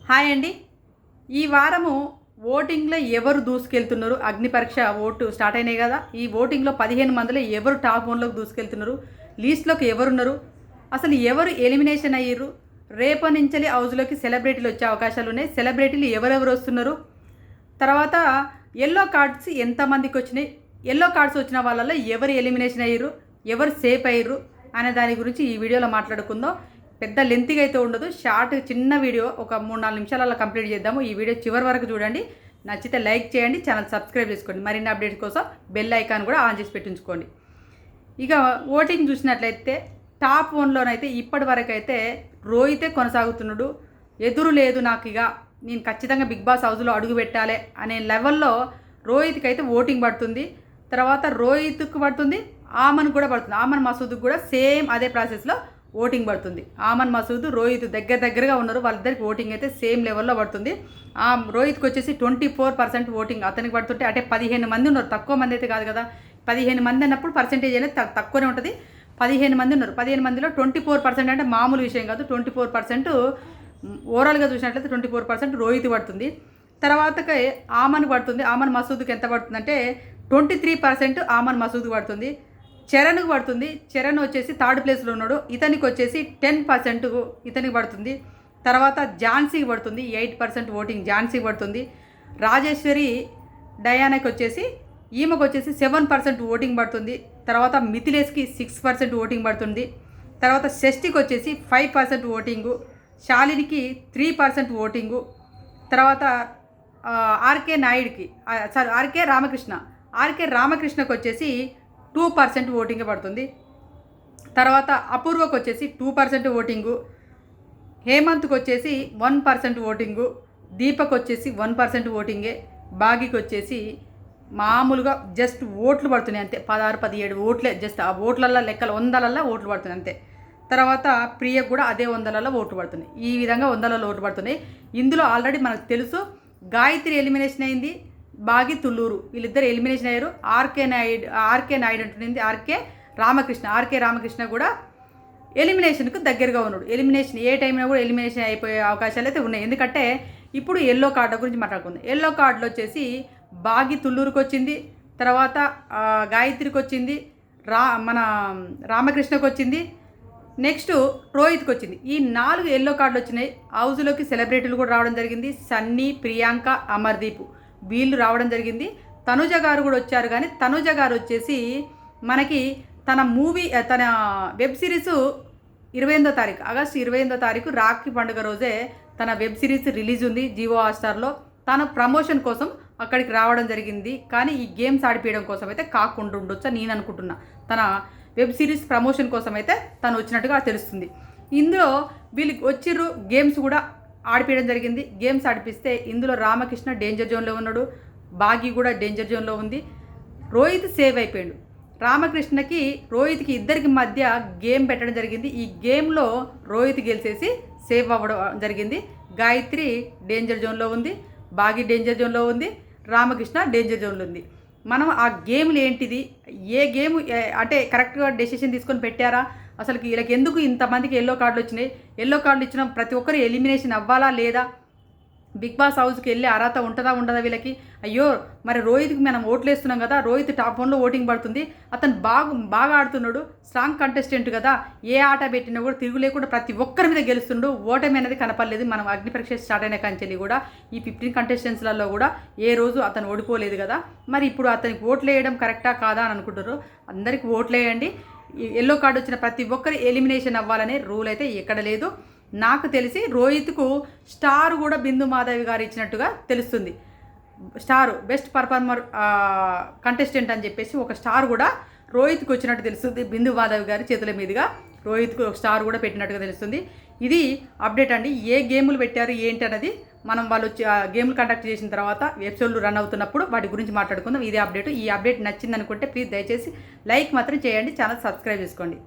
Hi అండి. ఈ వారము ఓటింగ్లో ఎవరు దూసుకెళ్తున్నారు? అగ్ని పరీక్ష ఓటు స్టార్ట్ అయినాయి కదా. ఈ ఓటింగ్లో 15 మందిలో ఎవరు టాప్ 1లోకి దూసుకెళ్తున్నారు? లీస్ట్లోకి ఎవరున్నారు? అసలు ఎవరు ఎలిమినేషన్ అయ్యారు? రేపటి నుంచి హౌస్లోకి సెలబ్రిటీలు వచ్చే అవకాశాలు ఉన్నాయి. సెలబ్రిటీలు ఎవరెవరు వస్తున్నారు? తర్వాత ఎల్లో కార్డ్స్ ఎంతమందికి వచ్చినాయి? ఎల్లో కార్డ్స్ వచ్చిన వాళ్ళలో ఎవరు ఎలిమినేషన్ అయ్యారు, ఎవరు సేఫ్ అయ్యారు అనే దాని గురించి ఈ వీడియోలో మాట్లాడుకుందాం. పెద్ద లెంత్గా అయితే ఉండదు, షార్ట్ చిన్న వీడియో, ఒక 3-4 నిమిషాలలో కంప్లీట్ చేద్దాము. ఈ వీడియో చివరి వరకు చూడండి. నచ్చితే లైక్ చేయండి, ఛానల్ సబ్స్క్రైబ్ చేసుకోండి. మరిన్ని అప్డేట్స్ కోసం బెల్ ఐకాన్ కూడా ఆన్ చేసి పెట్టించుకోండి. ఇక ఓటింగ్ చూసినట్లయితే టాప్ 1లోనైతే ఇప్పటి వరకు అయితే రోహితే కొనసాగుతున్నాడు. ఎదురు లేదు నాకు, ఇక నేను ఖచ్చితంగా బిగ్ బాస్ హౌస్లో అడుగు పెట్టాలి అనే లెవెల్లో రోహిత్కి అయితే ఓటింగ్ పడుతుంది. తర్వాత రోహిత్కు పడుతుంది, ఆమన్ కూడా పడుతుంది. ఆమన్ మసూద్కి కూడా సేమ్ అదే ప్రాసెస్లో ఓటింగ్ పడుతుంది. ఆమన్ మసూద్ రోహిత్ దగ్గరగా ఉన్నారు. వాళ్ళిద్దరికి ఓటింగ్ అయితే సేమ్ లెవెల్లో పడుతుంది. రోహిత్కి వచ్చేసి 24% ఓటింగ్ అతనికి పడుతుంటే, అంటే 15 మంది ఉన్నారు, తక్కువ మంది అయితే కాదు కదా. 15 మంది అన్నప్పుడు పర్సెంటేజ్ అనేది తక్కువనే ఉంటుంది. 15 మంది ఉన్నారు. 15 మందిలో 24% అంటే మామూలు విషయం కాదు. 24% ఓవరాల్గా చూసినట్లయితే 24% రోహిత్ పడుతుంది. తర్వాతకి ఆమన్ పడుతుంది. ఆమన్ మసూద్కి ఎంత పడుతుంది అంటే 23% ఆమన్ మసూద్కి పడుతుంది. చరణ్కి పడుతుంది. చరణ్ వచ్చేసి 3rd ప్లేస్లో ఉన్నాడు. ఇతనికి వచ్చేసి 10% ఇతనికి పడుతుంది. తర్వాత ఝాన్సీకి పడుతుంది, 8% ఓటింగ్ ఝాన్సీకి పడుతుంది. రాజేశ్వరి డయానాకి వచ్చేసి ఈమెకు వచ్చేసి 7% ఓటింగ్ పడుతుంది. తర్వాత మిథిలేష్కి 6% ఓటింగ్ పడుతుంది. తర్వాత షష్ఠికి వచ్చేసి 5% ఓటింగు, శాలినికి 3% ఓటింగు. తర్వాత ఆర్కే రామకృష్ణకు వచ్చేసి 2% ఓటింగ్ పడుతుంది. తర్వాత అపూర్వకు వచ్చేసి 2% ఓటింగు, హేమంత్కి వచ్చేసి 1% ఓటింగు, దీపక్ వచ్చేసి 1% ఓటింగే, బాగీకి వచ్చేసి మామూలుగా జస్ట్ ఓట్లు పడుతున్నాయి అంతే, 16-17 ఓట్లే, జస్ట్ ఆ ఓట్లల్లో లెక్కలు 100లలో ఓట్లు పడుతున్నాయి అంతే. తర్వాత ప్రియకు కూడా అదే 100లలో ఓట్లు పడుతున్నాయి. ఈ విధంగా 100లలో ఓట్లు పడుతున్నాయి. ఇందులో ఆల్రెడీ మనకు తెలుసు, గాయత్రి ఎలిమినేషన్ అయింది, బాగి తుళ్ళూరు వీళ్ళిద్దరు ఎలిమినేషన్ అయ్యారు. ఆర్కే నాయుడు అంటుంది ఆర్కే రామకృష్ణ కూడా ఎలిమినేషన్కు దగ్గరగా ఉన్నాడు. ఎలిమినేషన్ ఏ టైంలో కూడా ఎలిమినేషన్ అయిపోయే అవకాశాలు అయితే ఉన్నాయి. ఎందుకంటే ఇప్పుడు ఎల్లో కార్డు గురించి మాట్లాడుకుందాం. ఎల్లో కార్డులో వచ్చేసి బాగి తుళ్ళూరుకి వచ్చింది, తర్వాత గాయత్రికి వచ్చింది, మన రామకృష్ణకు వచ్చింది, నెక్స్ట్ రోహిత్కి వచ్చింది. ఈ 4 ఎల్లో కార్డులు వచ్చినాయి. హౌస్లోకి సెలబ్రిటీలు కూడా రావడం జరిగింది. సన్నీ, ప్రియాంక, అమర్దీప్ వీళ్ళు రావడం జరిగింది. తనుజ గారు కూడా వచ్చారు. కానీ తనుజ గారు వచ్చేసి మనకి తన వెబ్ సిరీస్ 28వ తారీఖు, ఆగస్టు 28వ తారీఖు రాఖీ పండుగ రోజే తన వెబ్ సిరీస్ రిలీజ్ ఉంది జియో హాట్‌స్టార్లో. తన ప్రమోషన్ కోసం అక్కడికి రావడం జరిగింది. కానీ ఈ గేమ్స్ ఆడిపించడం కోసం అయితే కాకుండా ఉండొచ్చు నేను అనుకుంటున్నా. తన వెబ్ సిరీస్ ప్రమోషన్ కోసం అయితే తను వచ్చినట్టుగా తెలుస్తుంది. ఇందులో వీళ్ళకి వచ్చిర్రు, గేమ్స్ కూడా ఆడిపించడం జరిగింది. గేమ్స్ ఆడిపిస్తే ఇందులో రామకృష్ణ డేంజర్ జోన్లో ఉన్నాడు, బాగి కూడా డేంజర్ జోన్లో ఉంది. రోహిత్ సేవ్ అయిపోయాడు. రామకృష్ణకి రోహిత్కి ఇద్దరికి మధ్య గేమ్ పెట్టడం జరిగింది. ఈ గేమ్లో రోహిత్ గెలిచేసి సేవ్ అవ్వడం జరిగింది. గాయత్రి డేంజర్ జోన్లో ఉంది, బాగి డేంజర్ జోన్లో ఉంది, రామకృష్ణ డేంజర్ జోన్లో ఉంది. మనం ఆ గేమ్లు ఏంటిది, ఏ గేమ్ అంటే కరెక్ట్గా డెసిషన్ తీసుకొని పెట్టారా, అసలు వీళ్ళకి ఎందుకు ఇంతమందికి ఎల్లో కార్డులు వచ్చినాయి, ఎల్లో కార్డులు ఇచ్చిన ప్రతి ఒక్కరు ఎలిమినేషన్ అవ్వాలా లేదా, బిగ్ బాస్ హౌస్కి వెళ్ళే అర్హత ఉంటుందా ఉండదా వీళ్ళకి. అయ్యో మరి రోహిత్కి మనం ఓట్లు వేస్తున్నాం కదా, రోహిత్ టాప్ 1లో ఓటింగ్ పడుతుంది, అతను బాగా ఆడుతున్నాడు, స్ట్రాంగ్ కంటెస్టెంట్ కదా, ఏ ఆట పెట్టినా కూడా తిరుగు లేకుండా ప్రతి ఒక్కరి మీద గెలుస్తుండు, ఓటమి అనేది కనపడలేదు. మనం అగ్ని పరీక్ష స్టార్ట్ అయిన కంచెల్లి కూడా ఈ 15 కంటెస్టెంట్స్లలో కూడా ఏ రోజు అతను ఓడిపోలేదు కదా. మరి ఇప్పుడు అతనికి ఓట్లు వేయడం కరెక్టా కాదా అని అనుకుంటారు. అందరికీ ఓట్లు వేయండి. ఎల్లో కార్డు వచ్చిన ప్రతి ఒక్కరు ఎలిమినేషన్ అవ్వాలనే రూల్ అయితే ఎక్కడ లేదు. నాకు తెలిసి రోహిత్కు స్టార్ కూడా బిందు మాధవి గారు ఇచ్చినట్టుగా తెలుస్తుంది. స్టార్ బెస్ట్ పర్ఫార్మర్ కంటెస్టెంట్ అని చెప్పేసి ఒక స్టార్ కూడా రోహిత్కి వచ్చినట్టు తెలుస్తుంది. బిందు మాధవి గారి చేతుల మీదుగా రోహిత్కు ఒక స్టార్ కూడా పెట్టినట్టుగా తెలుస్తుంది. ఇది అప్డేట్ అండి. ఏ గేములు పెట్టారు ఏంటి అన్నది మనం వాళ్ళు వచ్చి గేమ్లు కండక్ట్ చేసిన తర్వాత ఎపిసోడ్లు రన్ అవుతున్నప్పుడు వాటి గురించి మాట్లాడుకుందాం. ఇదే అప్డేట్. ఈ అప్డేట్ నచ్చింది అనుకుంటే ప్లీజ్ దయచేసి లైక్ మాత్రం చేయండి, ఛానల్ సబ్స్క్రైబ్ చేసుకోండి.